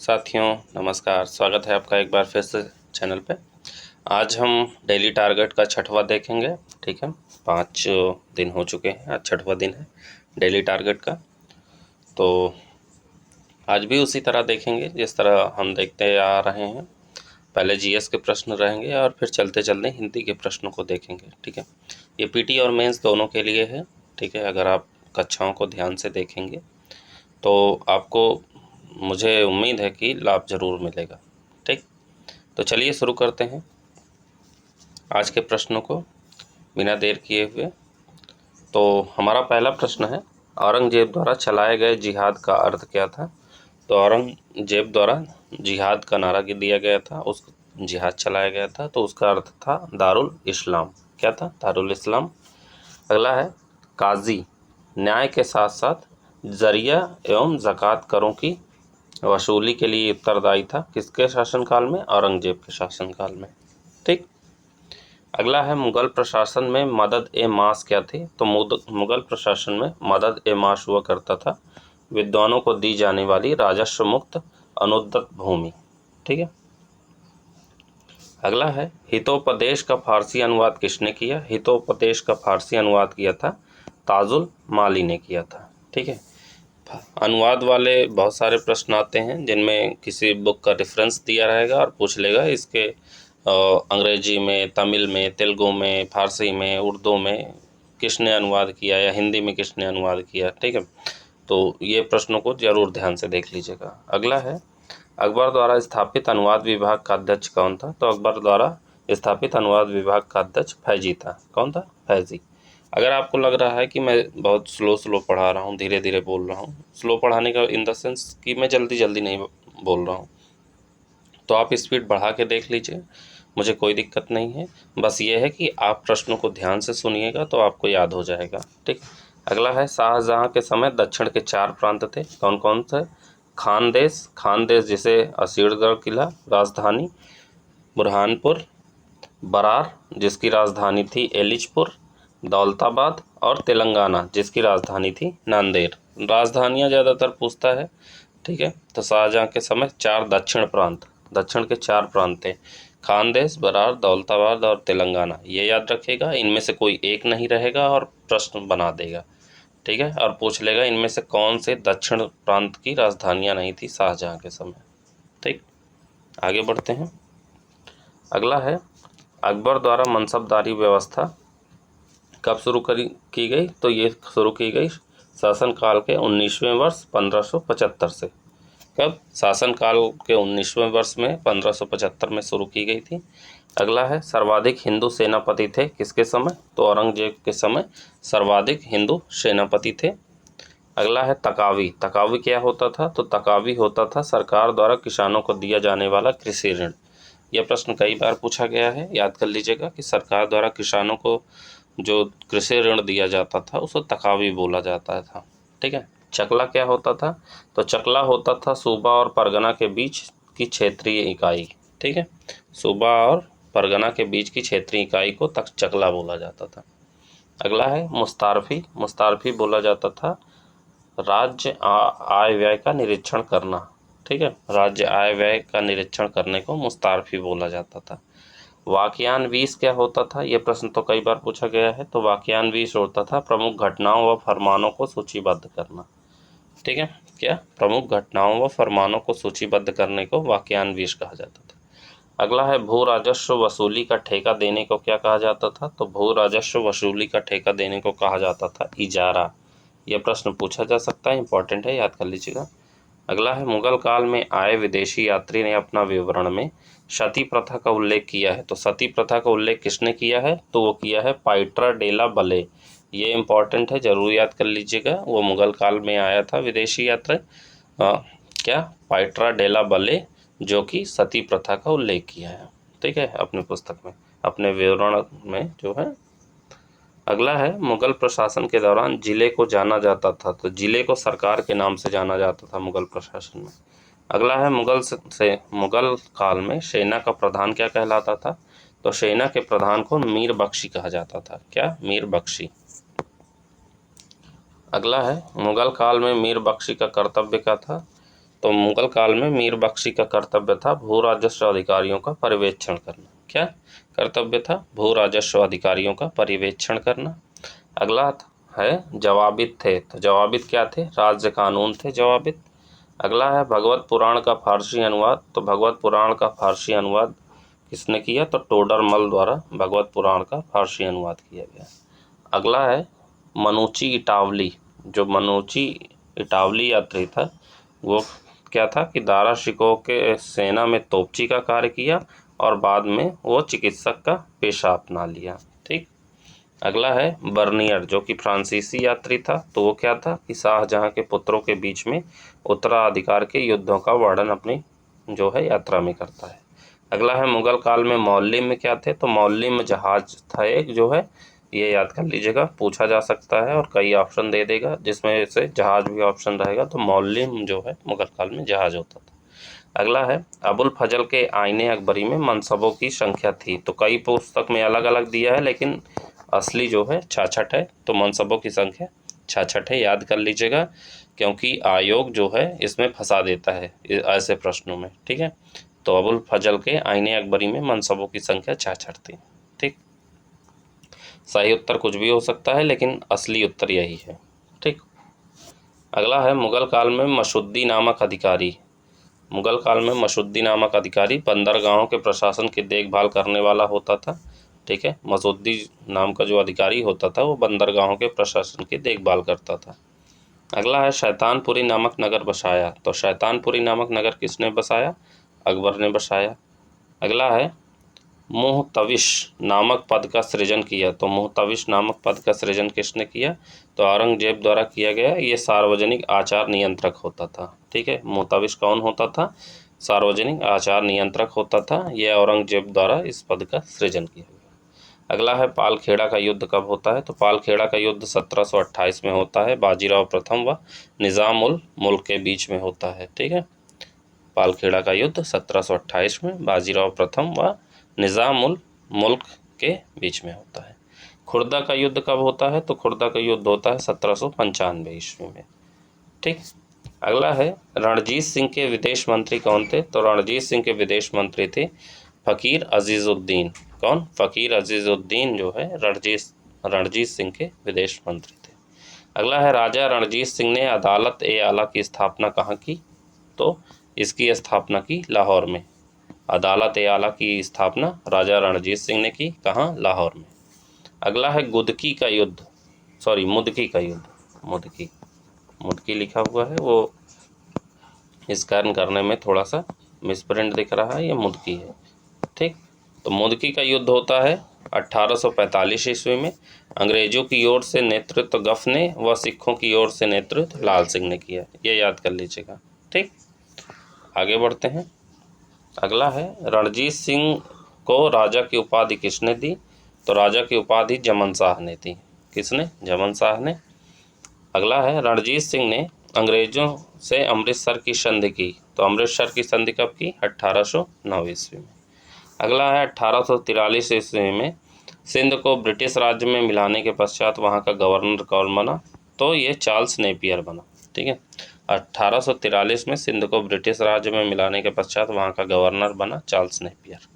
साथियों नमस्कार, स्वागत है आपका एक बार फिर से चैनल पे। आज हम डेली टारगेट का छठवां देखेंगे। ठीक है, 5 दिन हो चुके हैं, आज छठवां दिन है डेली टारगेट का। तो आज भी उसी तरह देखेंगे जिस तरह हम देखते आ रहे हैं। पहले जीएस के प्रश्न रहेंगे और फिर चलते चलते हिंदी के प्रश्नों को देखेंगे। ठीक है, ये पीटी और मेंस दोनों के लिए है। ठीक है, अगर आप कक्षाओं को ध्यान से देखेंगे तो आपको, मुझे उम्मीद है कि लाभ ज़रूर मिलेगा। ठीक, तो चलिए शुरू करते हैं आज के प्रश्नों को बिना देर किए हुए। तो हमारा पहला प्रश्न है, औरंगजेब द्वारा चलाए गए जिहाद का अर्थ क्या था। तो औरंगजेब द्वारा जिहाद का नारा दिया गया था, उस जिहाद चलाया गया था, तो उसका अर्थ था दारुल इस्लाम। क्या था? दारुल इस्लाम। अगला है, काजी न्याय के साथ साथ जरिया एवं ज़कात करों की वसूली के लिए उत्तरदायी था। किसके शासनकाल में? औरंगजेब के शासनकाल में। ठीक, अगला है, मुगल प्रशासन में मदद ए मास क्या थी। तो मुगल प्रशासन में मदद ए मास हुआ करता था विद्वानों को दी जाने वाली राजस्व मुक्त अनुद्दत भूमि। ठीक है, अगला है, हितोपदेश का फारसी अनुवाद किसने किया। हितोपदेश का फारसी अनुवाद किया था ताजुल माली ने किया था। ठीक है, अनुवाद वाले बहुत सारे प्रश्न आते हैं जिनमें किसी बुक का रेफरेंस दिया रहेगा और पूछ लेगा इसके अंग्रेजी में, तमिल में, तेलुगु में, फारसी में, उर्दू में किसने अनुवाद किया या हिंदी में किसने अनुवाद किया। ठीक है, तो ये प्रश्नों को जरूर ध्यान से देख लीजिएगा। अगला है, अकबर द्वारा स्थापित अनुवाद विभाग का अध्यक्ष कौन था। तो अकबर द्वारा स्थापित अनुवाद विभाग का अध्यक्ष फैजी था। कौन था? फैजी। अगर आपको लग रहा है कि मैं बहुत स्लो पढ़ा रहा हूँ, धीरे धीरे बोल रहा हूँ, स्लो पढ़ाने का इन द सेंस कि मैं जल्दी नहीं बोल रहा हूँ, तो आप स्पीड बढ़ा के देख लीजिए, मुझे कोई दिक्कत नहीं है। बस ये है कि आप प्रश्नों को ध्यान से सुनिएगा तो आपको याद हो जाएगा। ठीक, अगला है, शाहजहाँ के समय दक्षिण के 4 प्रांत थे। कौन कौन थे? खानदेश जिसे असीरगढ़ किला राजधानी, बुरहानपुर, बरार जिसकी राजधानी थी एलिचपुर, दौलताबाद और तेलंगाना जिसकी राजधानी थी नांदेड़। राजधानियाँ ज़्यादातर पूछता है। ठीक है, तो शाहजहाँ के समय 4 दक्षिण के 4 प्रांत थे, खानदेश, बरार, दौलताबाद और तेलंगाना। ये याद रखिएगा, इनमें से कोई एक नहीं रहेगा और प्रश्न बना देगा। ठीक है, और पूछ लेगा इनमें से कौन से दक्षिण प्रांत की राजधानियाँ नहीं थी शाहजहाँ के समय। ठीक, आगे बढ़ते हैं। अगला है, अकबर द्वारा मनसबदारी व्यवस्था कब शुरू की गई। तो ये शुरू की गई शासनकाल के 19वें वर्ष 1575 से। कब? शासनकाल के 19वें वर्ष में 1575 में शुरू की गई थी। अगला है, सर्वाधिक हिंदू सेनापति थे किसके समय। तो औरंगजेब के समय सर्वाधिक हिंदू सेनापति थे। अगला है, तकावी क्या होता था। तो तकावी होता था सरकार द्वारा किसानों को दिया जाने वाला कृषि ऋण। यह प्रश्न कई बार पूछा गया है, याद कर लीजिएगा कि सरकार द्वारा किसानों को जो कृषि ऋण दिया जाता था उसको तकावी बोला जाता था। ठीक है, चकला क्या होता था। तो चकला होता था सूबा और परगना के बीच की क्षेत्रीय इकाई। ठीक है, सूबा और परगना के बीच की क्षेत्रीय इकाई को चकला बोला जाता था। अगला है, मुस्तारफी बोला जाता था राज्य आय व्यय का निरीक्षण करना। ठीक है, राज्य आय व्यय का निरीक्षण करने को मुस्तारफी बोला जाता था। वाक्यान 20 क्या होता था। यह प्रश्न तो कई बार पूछा गया है। तो वाक्यान 20 होता था प्रमुख घटनाओं व फरमानों को सूचीबद्ध करना। ठीक है, क्या? प्रमुख घटनाओं व फरमानों को सूचीबद्ध करने को वाक्यान 20 कहा जाता था। अगला है, भू राजस्व वसूली का ठेका देने को क्या कहा जाता था। तो भू राजस्व वसूली का ठेका देने को कहा जाता था इजारा। यह प्रश्न पूछा जा सकता है, इंपॉर्टेंट है, याद कर लीजिएगा। अगला है, मुगल काल में आए विदेशी यात्री ने अपना विवरण में सती प्रथा का उल्लेख किया है। तो सती प्रथा का उल्लेख किसने किया है। तो वो किया है पाइट्रा डेला बले। ये इंपॉर्टेंट है, जरूर याद कर लीजिएगा। वो मुगल काल में आया था विदेशी यात्री, क्या? पाइट्रा डेला बले, जो कि सती प्रथा का उल्लेख किया है। ठीक है, अपने पुस्तक में, अपने विवरण में जो है। अगला है, मुगल प्रशासन के दौरान जिले को जाना जाता था। तो जिले को सरकार के नाम से जाना जाता था मुगल प्रशासन में। अगला है, मुगल काल में सेना का प्रधान क्या कहलाता था। तो सेना के प्रधान को मीर बख्शी कहा जाता था। क्या? मीर बख्शी। अगला है, मुगल काल में मीर बख्शी का कर्तव्य क्या था। तो मुगल काल में मीर बख्शी का कर्तव्य था भू राजस्व अधिकारियों का पर्यवेक्षण करना। क्या कर्तव्य था? भू राजस्व अधिकारियों का पर्यवेक्षण करना। अगला है जवाबित थे, तो जवाबित क्या थे? राज्य कानून थे जवाबित। अगला है भगवत पुराण का फारसी अनुवाद, तो भगवत पुराण का फारसी अनुवाद किसने किया? तो टोडरमल द्वारा भगवत पुराण का फारसी अनुवाद किया गया। अगला है मनुची इटावली, जो मनुची इटावली यात्री था वो क्या था कि दारा शिकोह के सेना में तोपची का कार्य किया और बाद में वो चिकित्सक का पेशा अपना लिया। ठीक। अगला है बर्नियर, जो कि फ्रांसीसी यात्री था, तो वो क्या था कि शाहजहां के पुत्रों के बीच में उत्तराधिकार के युद्धों का वर्णन अपनी जो है यात्रा में करता है। अगला है मुगल काल में मौल्लिम में क्या थे? तो मौल्लिम में जहाज था एक जो है, ये याद कर लीजिएगा, पूछा जा सकता है और कई ऑप्शन दे देगा, जिसमें से जहाज भी ऑप्शन रहेगा, तो मौल्लिम जो है मुगल काल में जहाज होता था। अगला है अबुल फजल के आईने अकबरी में मनसबों की संख्या थी, तो कई पुस्तक में अलग अलग दिया है लेकिन असली जो है 66 है, तो मनसबों की संख्या 66 है, याद कर लीजिएगा, क्योंकि आयोग जो है इसमें फंसा देता है ऐसे प्रश्नों में। ठीक है, तो अबुल फजल के आईने अकबरी में मनसबों की संख्या 66 थी। ठीक, सही उत्तर कुछ भी हो सकता है लेकिन असली उत्तर यही है। ठीक। अगला है मुगल काल में मशुद्दी नामक अधिकारी, मुगल काल में मशुद्दी नामक अधिकारी बंदरगाहों के प्रशासन की देखभाल करने वाला होता था। ठीक है, मशुद्दी नाम का जो अधिकारी होता था वो बंदरगाहों के प्रशासन की देखभाल करता था। अगला है शैतानपुरी नामक नगर बसाया, तो शैतानपुरी नामक नगर किसने बसाया? अकबर ने बसाया। अगला है मुहतविश नामक पद का सृजन किया, तो मुहतविश नामक पद का सृजन किसने किया? तो औरंगजेब द्वारा किया गया। ये सार्वजनिक आचार नियंत्रक होता था। ठीक है, मुहतविश कौन होता था? सार्वजनिक आचार नियंत्रक होता था। यह औरंगजेब द्वारा इस पद का सृजन किया गया। अगला है पालखेड़ा का युद्ध कब होता है? तो पालखेड़ा का युद्ध 1728 में होता है, बाजीराव प्रथम व निज़ाम उल मुल्क के बीच में होता है। ठीक है, पालखेड़ा का युद्ध 1728 में बाजीराव प्रथम व निज़ाम उल मुल्क के बीच में होता है। खुर्दा का युद्ध कब होता है? तो खुर्दा का युद्ध होता है 1795 ईस्वी में। ठीक। अगला है रणजीत सिंह के विदेश मंत्री कौन थे? तो रणजीत सिंह के विदेश मंत्री थे फ़कीर अजीज़ुद्दीन। कौन? फ़कीर अजीज़ुद्दीन जो है रणजीत सिंह के विदेश मंत्री थे। अगला है राजा रणजीत सिंह ने अदालत ए आला की स्थापना कहाँ की? तो इसकी स्थापना की लाहौर में। अदालत ए आला की स्थापना राजा रणजीत सिंह ने की, कहाँ? लाहौर में। अगला है मुदकी का युद्ध, मुदकी लिखा हुआ है, वो स्कैन करने में थोड़ा सा मिसप्रिंट दिख रहा है, ये मुदकी है। ठीक, तो मुदकी का युद्ध होता है 1845 ईस्वी में। अंग्रेजों की ओर से नेतृत्व गफ ने व सिखों की ओर से नेतृत्व लाल सिंह ने किया, ये याद कर लीजिएगा। ठीक, आगे बढ़ते हैं। अगला है रणजीत सिंह को राजा की उपाधि किसने दी? तो राजा की उपाधि जमन शाह ने दी। किसने? जमन शाह ने। अगला है रणजीत सिंह ने अंग्रेजों से अमृतसर की संधि की, तो अमृतसर की संधि कब की? 1809 ईस्वी में। अगला है 1843 ईस्वी में सिंध को ब्रिटिश राज्य में मिलाने के पश्चात वहाँ का गवर्नर कौन बना? तो ये चार्ल्स नेपियर बना। ठीक है, 1843 में सिंध को ब्रिटिश राज्य में मिलाने के पश्चात वहाँ का गवर्नर बना चार्ल्स नेपियर।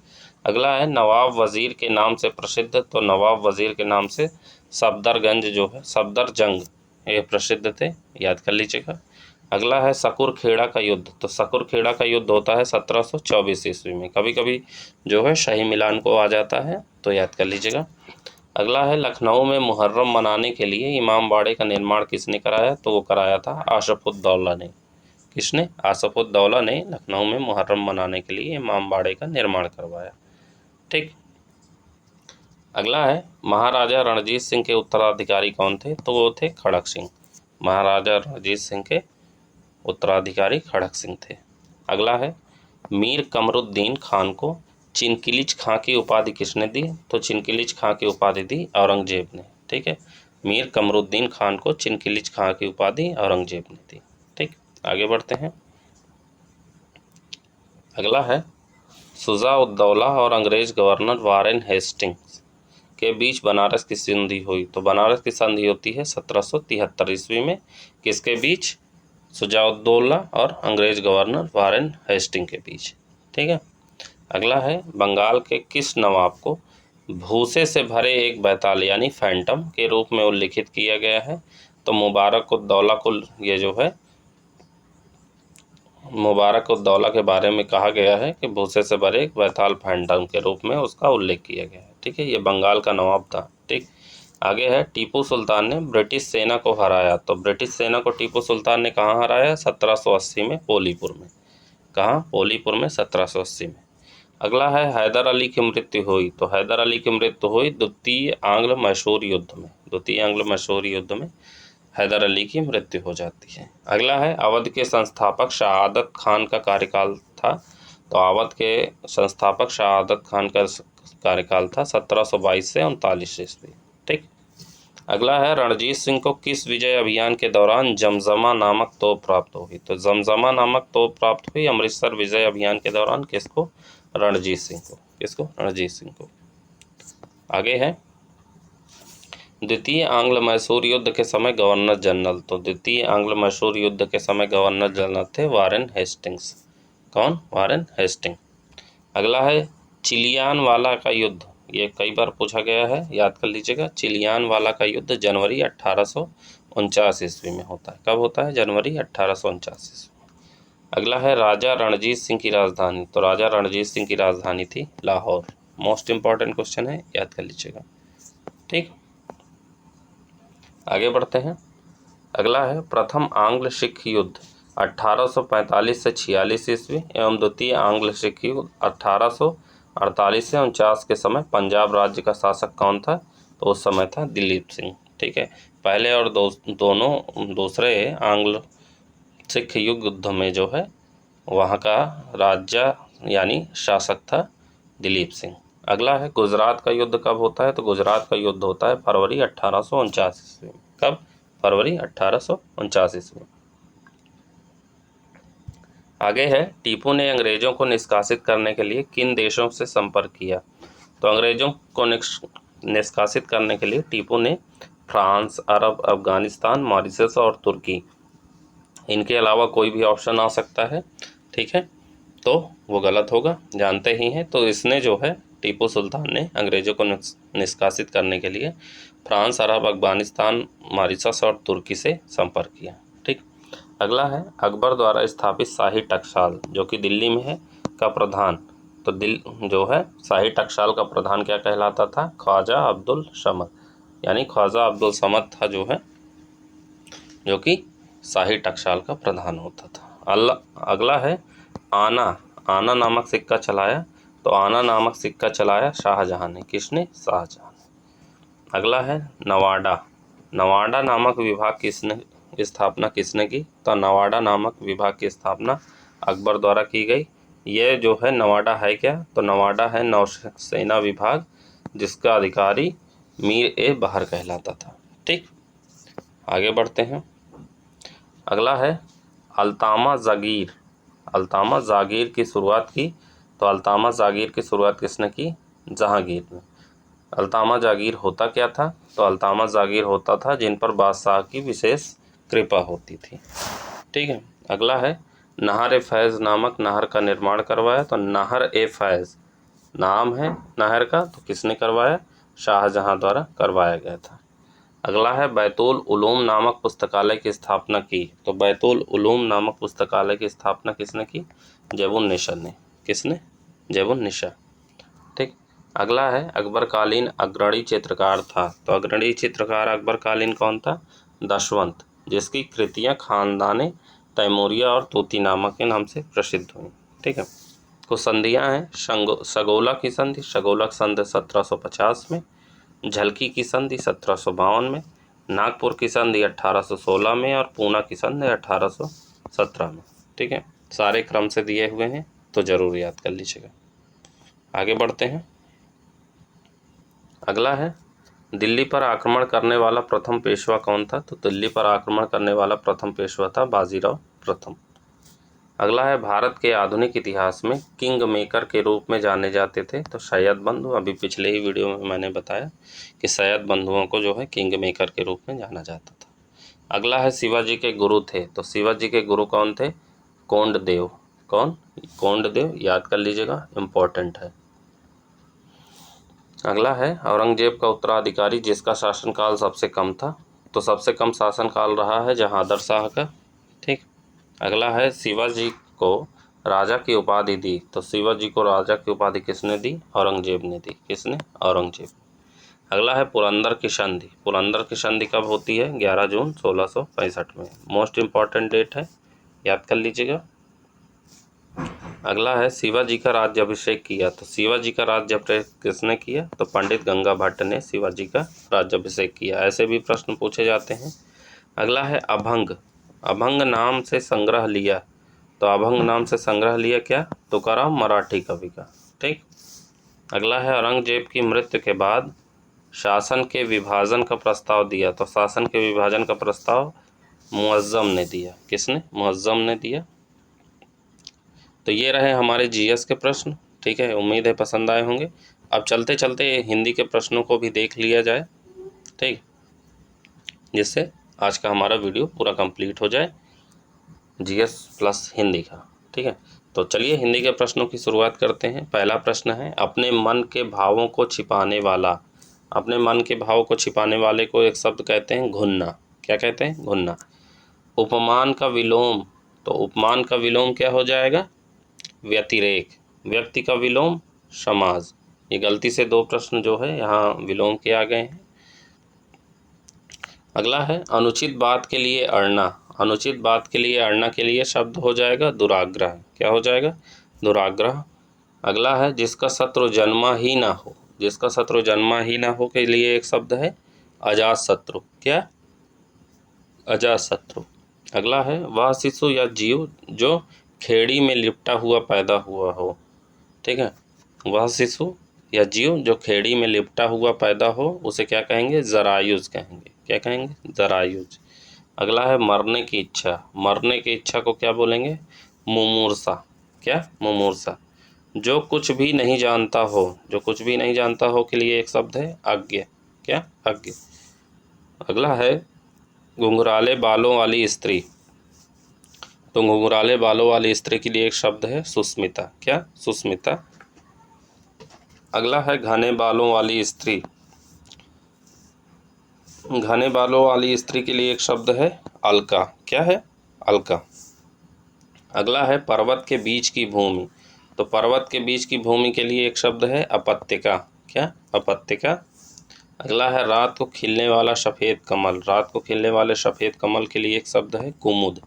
अगला है नवाब वज़ीर के नाम से प्रसिद्ध, तो नवाब वज़ीर के नाम से सफदरगंज जो है, सफदरजंग, ये प्रसिद्ध थे, याद कर लीजिएगा। अगला है सकुरखेड़ा का युद्ध, तो सकुरखेड़ा का युद्ध होता है 1724 ईस्वी में। कभी कभी जो है शाही मिलान को आ जाता है, तो याद कर लीजिएगा। अगला है लखनऊ में मुहर्रम मनाने के लिए इमाम बाड़े का निर्माण किसने कराया? तो वो कराया था आसफुद्दौला ने। किसने? आसफुद्दौला ने लखनऊ में मुहर्रम मनाने के लिए इमाम बाड़े का निर्माण करवाया। ठीक। अगला है महाराजा रणजीत सिंह के उत्तराधिकारी कौन थे? तो वो थे खड़क सिंह। महाराजा रणजीत सिंह के उत्तराधिकारी खड़क सिंह थे। अगला है मीर कमरुद्दीन खान को चिनकिलिच खां की उपाधि किसने दी? तो चिनकिलिच खां की उपाधि दी औरंगजेब ने। ठीक है, मीर कमरुद्दीन खान को चिनकिलिच खां की उपाधि औरंगजेब ने दी। ठीक, आगे बढ़ते हैं। अगला है शुजा-उद-दौला और अंग्रेज गवर्नर वारेन हेस्टिंग्स के बीच बनारस की संधि हुई, तो बनारस की संधि होती है 1773 ईस्वी में। किसके बीच? शुजाउद्दौला और अंग्रेज गवर्नर वारेन हेस्टिंग के बीच। ठीक है। अगला है बंगाल के किस नवाब को भूसे से भरे एक बैताल यानी फैंटम के रूप में उल्लिखित किया गया है? तो मुबारक-उद-दौला को ये जो है मुबारक-उद-दौला के बारे में कहा गया है कि भूसे से भरे एक बैताल फैंटम के रूप में उसका उल्लेख किया गया है। ठीक है, ये बंगाल का नवाब था। ठीक, आगे है टीपू सुल्तान ने ब्रिटिश सेना को हराया। तो ब्रिटिश सेना को टीपू सुल्तान ने कहाँ हराया? 1780 में पोलीपुर में। कहाँ? पोलीपुर में 1780 में। अगला है हैदर अली की मृत्यु हुई। तो हैदर अली की मृत्यु हुई द्वितीय आंग्ल मैसूर युद्ध में। द्वितीय आंग्ल मैसूर युद्ध में हैदर अली की मृत्यु हो जाती है। अगला है अवध के संस्थापक शहादत खान का कार्यकाल था। तो अवध के संस्थापक शहादत खान का कार्यकाल था 1722 से 39 ईस्वी। ठीक, अगला है रणजीत सिंह को किस विजय अभियान के दौरान जमजमा नामक तोप प्राप्त हुई? तो जमजमा नामक तोप प्राप्त हुई अमृतसर विजय अभियान के दौरान। किसको? रणजीत सिंह को। किसको? रणजीत सिंह को। आगे है द्वितीय आंग्ल मैसूर युद्ध के समय गवर्नर जनरल। तो द्वितीय आंग्ल मैसूर युद्ध के समय गवर्नर जनरल थे वारेन हेस्टिंग्स। कौन? Warren Hasting. अगला है चिलियानवाला का युद्ध। ये कई बार पूछा गया है, याद कर लीजिएगा। चिलियानवाला का युद्ध जनवरी 1849 ईस्वी में होता है। कब होता है? जनवरी 1849 ईस्वी। अगला है राजा रणजीत सिंह की राजधानी। तो राजा रणजीत सिंह की राजधानी थी लाहौर। मोस्ट इंपॉर्टेंट क्वेश्चन है, याद कर लीजिएगा। ठीक, आगे बढ़ते हैं। अगला है प्रथम आंग्ल सिख युद्ध 1845 से 46 ईस्वी एवं द्वितीय आंग्ल सिख युद्ध 1848 से 49 के समय पंजाब राज्य का शासक कौन था? तो उस समय था दिलीप सिंह। ठीक है, पहले और दोनों दूसरे आंग्ल सिख युद्ध में जो है वहाँ का राज्य यानी शासक था दिलीप सिंह। अगला है गुजरात का युद्ध कब होता है? तो गुजरात का युद्ध होता है फरवरी 1849 ईस्वी में। कब? फरवरी 1849 ईस्वी। आगे है टीपू ने अंग्रेजों को निष्कासित करने के लिए किन देशों से संपर्क किया? तो अंग्रेजों को निष्कासित करने के लिए टीपू ने फ्रांस, अरब, अफगानिस्तान, मॉरिशस और तुर्की, इनके अलावा कोई भी ऑप्शन आ सकता है। ठीक है, तो वो गलत होगा, जानते ही हैं। तो इसने जो है टीपू सुल्तान ने अंग्रेजों को निष्कासित करने के लिए फ्रांस, अरब, अफगानिस्तान, मॉरिशस और तुर्की से संपर्क किया। ठीक, अगला है अकबर द्वारा स्थापित शाही टकसाल जो कि दिल्ली में है का प्रधान। तो जो है शाही टकसाल का प्रधान क्या कहलाता था? ख्वाजा अब्दुल समद, यानी ख्वाजा अब्दुल समद था जो है, जो कि शाही टकसाल का प्रधान होता था। अगला है आना नामक सिक्का चलाया। तो आना नामक सिक्का चलाया शाहजहां ने। किसने? शाहजहां ने। अगला है नवाडा नामक विभाग किसने स्थापना किसने की? तो नवाडा नामक विभाग की स्थापना अकबर द्वारा की गई। ये जो है नवाडा है क्या? तो नवाडा है नौसेना विभाग जिसका अधिकारी मीर ए बहार कहलाता था। ठीक, आगे बढ़ते हैं। अगला है अल्तामा जागीर की शुरुआत की। तो अल्तामा जागीर की शुरुआत किसने की? जहांगीर ने। अल्तामा जागीर होता क्या था? तो अल्तामा जागीर होता था जिन पर बादशाह की विशेष कृपा होती थी। ठीक है, अगला है नहर ए फैज़ नामक नहर का निर्माण करवाया। तो नहर ए फैज़ नाम है नहर का, तो किसने करवाया? शाहजहां द्वारा करवाया गया था। अगला है बैतुल उलूम नामक पुस्तकालय की स्थापना की। तो बैतुल उलूम नामक पुस्तकालय की स्थापना किसने की? ज़ैबुन निशा ने। किसने? ज़ैबुन निशा। ठीक, अगला है अकबरकालीन अग्रणी चित्रकार था। तो अग्रणी चित्रकार अकबरकालीन कौन था? दशवंत, जिसकी कृतियाँ खानदाने तैमूरिया और तूतीनामा के नाम से प्रसिद्ध हुई। ठीक है, कुछ संधियाँ हैं। सगोला की संधि, सगोला की संधि 1750 में, झलकी की संधि 1752 में, नागपुर की संधि 1816 में और पूना की संधि 1817 में। ठीक है, सारे क्रम से दिए हुए हैं तो ज़रूर याद कर लीजिएगा। आगे बढ़ते हैं। अगला है दिल्ली पर आक्रमण करने वाला प्रथम पेशवा कौन था? तो दिल्ली पर आक्रमण करने वाला प्रथम पेशवा था बाजीराव प्रथम। अगला है भारत के आधुनिक इतिहास में किंग मेकर के रूप में जाने जाते थे। तो सैयद बंधु, अभी पिछले ही वीडियो में मैंने बताया कि सैयद बंधुओं को जो है किंग मेकर के रूप में जाना जाता था। अगला है शिवाजी के गुरु थे, तो शिवाजी के गुरु कौन थे? कोंडदेव। कौन? कोंडदेव, याद कर लीजिएगा, इम्पोर्टेंट है। अगला है औरंगजेब का उत्तराधिकारी जिसका शासनकाल सबसे कम था, तो सबसे कम शासनकाल रहा है जहांगीर शाह का। ठीक। अगला है शिवाजी को राजा की उपाधि दी, तो शिवाजी को राजा की उपाधि किसने दी? औरंगजेब ने दी। किसने? औरंगजेब। अगला है पुरंदर की संधि। पुरंदर की संधि कब होती है? 11 जून 1665 में। मोस्ट इम्पॉर्टेंट डेट है, याद कर लीजिएगा। अगला है शिवाजी का राज्याभिषेक किया, तो शिवाजी का राज्याभिषेक किसने किया? तो पंडित गंगा भट्ट ने शिवाजी का राज्याभिषेक किया। ऐसे भी प्रश्न पूछे जाते हैं। अगला है अभंग। अभंग नाम से संग्रह लिया, तो अभंग नाम से संग्रह लिया क्या? तुकाराम मराठी कवि का। ठीक। अगला है औरंगजेब की मृत्यु के बाद शासन के विभाजन का प्रस्ताव दिया, तो शासन के विभाजन का प्रस्ताव मुअज्जम ने दिया। किसने? मुअज्जम ने दिया। तो ये रहे हमारे जीएस के प्रश्न। ठीक है, उम्मीद है पसंद आए होंगे। अब चलते चलते हिंदी के प्रश्नों को भी देख लिया जाए, ठीक, जिससे आज का हमारा वीडियो पूरा कंप्लीट हो जाए जीएस प्लस हिंदी का। ठीक है, तो चलिए हिंदी के प्रश्नों की शुरुआत करते हैं। पहला प्रश्न है, अपने मन के भावों को छिपाने वाला। अपने मन के भाव को छिपाने वाले को एक शब्द कहते हैं घुनना। क्या कहते हैं? घुनना। उपमान का विलोम, तो उपमान का विलोम क्या हो जाएगा? व्यतिरेक। व्यक्ति का विलोम समाज। ये गलती से 2 प्रश्न जो है यहाँ विलोम के आ गए हैं। अगला है अनुचित बात के लिए अड़ना। अनुचित बात के लिए अड़ना के लिए शब्द हो जाएगा दुराग्रह। क्या हो जाएगा? दुराग्रह। अगला है जिसका शत्रु जन्मा ही ना हो। जिसका शत्रु जन्मा ही ना हो के लिए एक शब्द है अजात शत्रु। क्या? अजात शत्रु। अगला है वह शिशु या जीव जो खेड़ी में लिपटा हुआ पैदा हुआ हो। ठीक है, वह शिशु या जीव जो खेड़ी में लिपटा हुआ पैदा हो उसे क्या कहेंगे? जरायुज कहेंगे। क्या कहेंगे? जरायुज। अगला है मरने की इच्छा। मरने की इच्छा को क्या बोलेंगे? मुमूर्षा। क्या? मुमूर्षा। जो कुछ भी नहीं जानता हो। जो कुछ भी नहीं जानता हो के लिए एक शब्द है अज्ञ। क्या? अज्ञ। अगला है घुंघराले बालों वाली स्त्री, तो घुंघराले बालों वाली स्त्री के लिए एक शब्द है सुस्मिता। क्या? सुस्मिता। अगला है घने बालों वाली स्त्री। घने बालों वाली स्त्री के लिए एक शब्द है अलका। क्या है? अलका। अगला है पर्वत के बीच की भूमि, तो पर्वत के बीच की भूमि के लिए एक शब्द है अपत्यका। क्या? अपत्यका। अगला है रात को खिलने वाला सफ़ेद कमल। रात को खिलने वाले सफ़ेद कमल के लिए एक शब्द है कुमुद।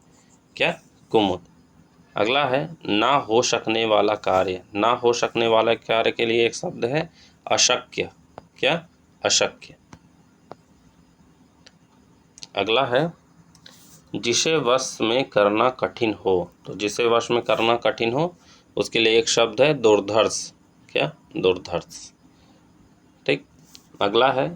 क्या? कुमुद। अगला है ना हो सकने वाला कार्य। ना हो सकने वाला कार्य के लिए एक शब्द है अशक्य। क्या? अशक्य। अगला है जिसे वश में करना कठिन हो, तो जिसे वश में करना कठिन हो उसके लिए एक शब्द है दुर्धर्ष। क्या? दुर्धर्ष। ठीक। अगला है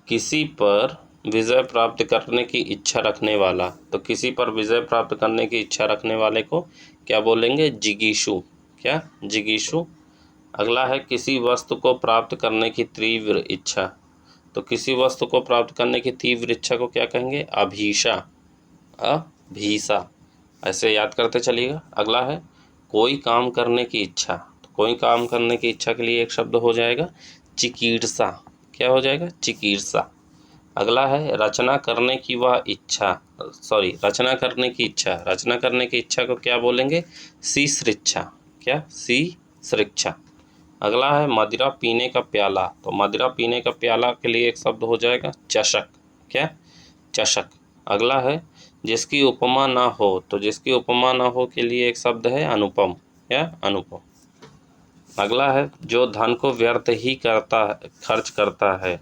किसी पर विजय प्राप्त करने की इच्छा रखने वाला, तो किसी पर विजय प्राप्त करने की इच्छा रखने वाले को क्या बोलेंगे? जिगीषु। क्या? जिगीषु। अगला है किसी वस्तु को प्राप्त करने की तीव्र इच्छा, तो किसी वस्तु को प्राप्त करने की तीव्र इच्छा को क्या कहेंगे? अभीषा। अभीषा। ऐसे याद करते चलिएगा। अगला है कोई काम करने की इच्छा, तो कोई काम करने की इच्छा के लिए एक शब्द हो जाएगा चिकीर्षा। क्या हो जाएगा? चिकीर्षा। अगला है रचना करने की वह इच्छा, रचना करने की इच्छा। रचना करने की इच्छा को क्या बोलेंगे? सीसृच्छा। क्या? सीसृच्छा। अगला है मदिरा पीने का प्याला, तो मदिरा पीने का प्याला के लिए एक शब्द हो जाएगा चषक। क्या? चषक। अगला है जिसकी उपमा ना हो, तो जिसकी उपमा ना हो के लिए एक शब्द है अनुपम। क्या? अनुपम। अगला है जो धन को व्यर्थ ही खर्च करता है,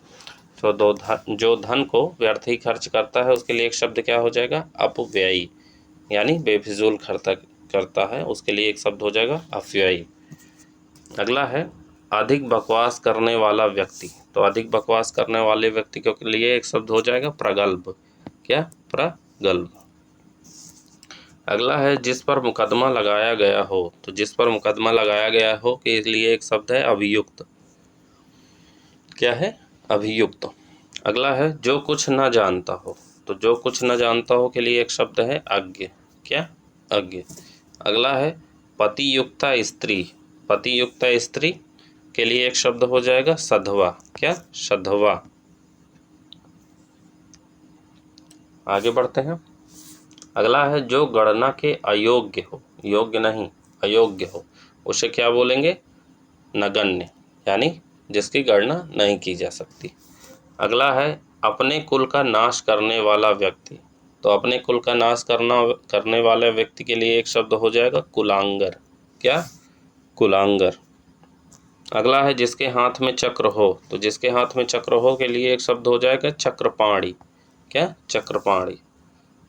तो जो धन को व्यर्थ ही खर्च करता है उसके लिए एक शब्द क्या हो जाएगा? अपव्ययी, यानी बेफिजूल खर्च करता है उसके लिए एक शब्द हो जाएगा अपव्ययी। अगला है अधिक बकवास करने वाला व्यक्ति, तो अधिक बकवास करने वाले व्यक्ति के लिए एक शब्द हो जाएगा प्रगल्भ। क्या? प्रगल्भ। अगला है जिस पर मुकदमा लगाया गया हो, तो जिस पर मुकदमा लगाया गया हो के लिए एक शब्द है अभियुक्त। क्या है? अभियुक्त। अगला है जो कुछ ना जानता हो, तो जो कुछ न जानता हो के लिए एक शब्द है अज्ञ। क्या? अज्ञ। अगला है पतियुक्ता स्त्री। पतियुक्ता स्त्री के लिए एक शब्द हो जाएगा सधवा। क्या? सधवा। आगे बढ़ते हैं। अगला है जो गणना के अयोग्य हो, योग्य नहीं अयोग्य हो, उसे क्या बोलेंगे? नगण्य, यानी जिसकी गणना नहीं की जा सकती। अगला है अपने कुल का नाश करने वाला व्यक्ति। तो अपने कुल का नाश करने वाले व्यक्ति के लिए एक शब्द हो जाएगा कुलांगर। क्या? कुलांगर। अगला है जिसके हाथ में चक्र हो। तो जिसके हाथ में चक्र हो के लिए एक शब्द हो जाएगा चक्रपाणी। क्या? चक्रपाणी।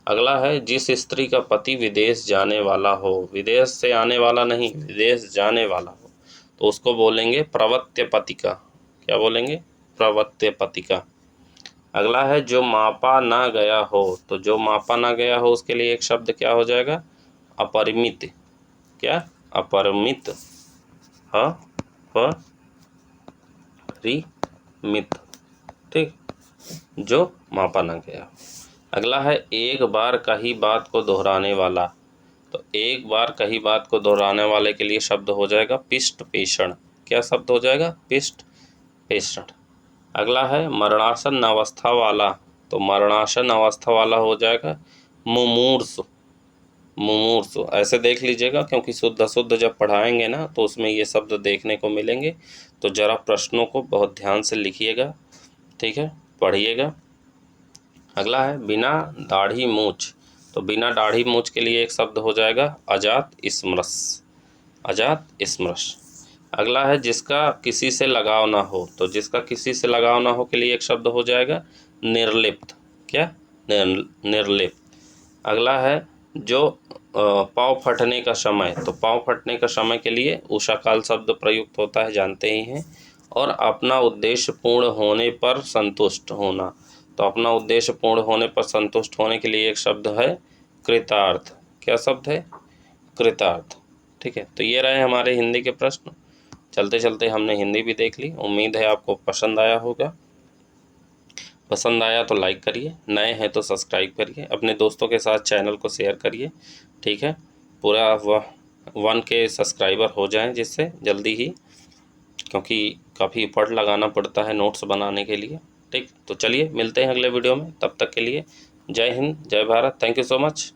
अगला है जिस स्त्री का पति विदेश जाने वाला हो, विदेश से आने वाला नहीं, विदेश जाने वाला हो, तो उसको बोलेंगे प्रवत्य पतिका। क्या बोलेंगे? प्रवत्य पतिका। अगला है जो मापा ना गया हो। तो जो मापा ना गया हो उसके लिए एक शब्द क्या हो जाएगा? अपरिमित। क्या? अपरिमित। परिमित। ठीक, जो मापा ना गया। अगला है एक बार कही बात को दोहराने वाला। तो एक बार कही बात को दोहराने वाले के लिए शब्द हो जाएगा पिष्ट पेषण। क्या शब्द हो जाएगा? पिष्ट पेषण। अगला है मरणासन अवस्था वाला। तो मरणासन अवस्था वाला हो जाएगा मुमूर्षु। मुमूर्षु ऐसे देख लीजिएगा, क्योंकि शुद्ध अशुद्ध जब पढ़ाएंगे ना तो उसमें ये शब्द देखने को मिलेंगे। तो जरा प्रश्नों को बहुत ध्यान से लिखिएगा, ठीक है, पढ़िएगा। अगला है बिना दाढ़ी मूछ। तो बिना दाढ़ी मूछ के लिए एक शब्द हो जाएगा अजात स्मरस। अजात स्मरस। अगला है जिसका किसी से लगाव ना हो। तो जिसका किसी से लगाव ना हो के लिए एक शब्द हो जाएगा निर्लिप्त। क्या? निर्लिप्त। अगला है जो पाँव फटने का समय। तो पाँव फटने का समय के लिए उषाकाल शब्द प्रयुक्त होता है, जानते ही हैं। और अपना उद्देश्य पूर्ण होने पर संतुष्ट होना। तो अपना उद्देश्य पूर्ण होने पर संतुष्ट होने के लिए एक शब्द है कृतार्थ। क्या शब्द है? कृतार्थ। ठीक है, तो ये रहे हमारे हिंदी के प्रश्न। चलते चलते हमने हिंदी भी देख ली। उम्मीद है आपको पसंद आया होगा। पसंद आया तो लाइक करिए, नए हैं तो सब्सक्राइब करिए, अपने दोस्तों के साथ चैनल को शेयर करिए। ठीक है, पूरा 1K सब्सक्राइबर हो जाएं जिससे जल्दी ही, क्योंकि काफ़ी एफर्ट लगाना पड़ता है नोट्स बनाने के लिए। ठीक, तो चलिए मिलते हैं अगले वीडियो में, तब तक के लिए जय हिंद, जय Bharat, thank you so much.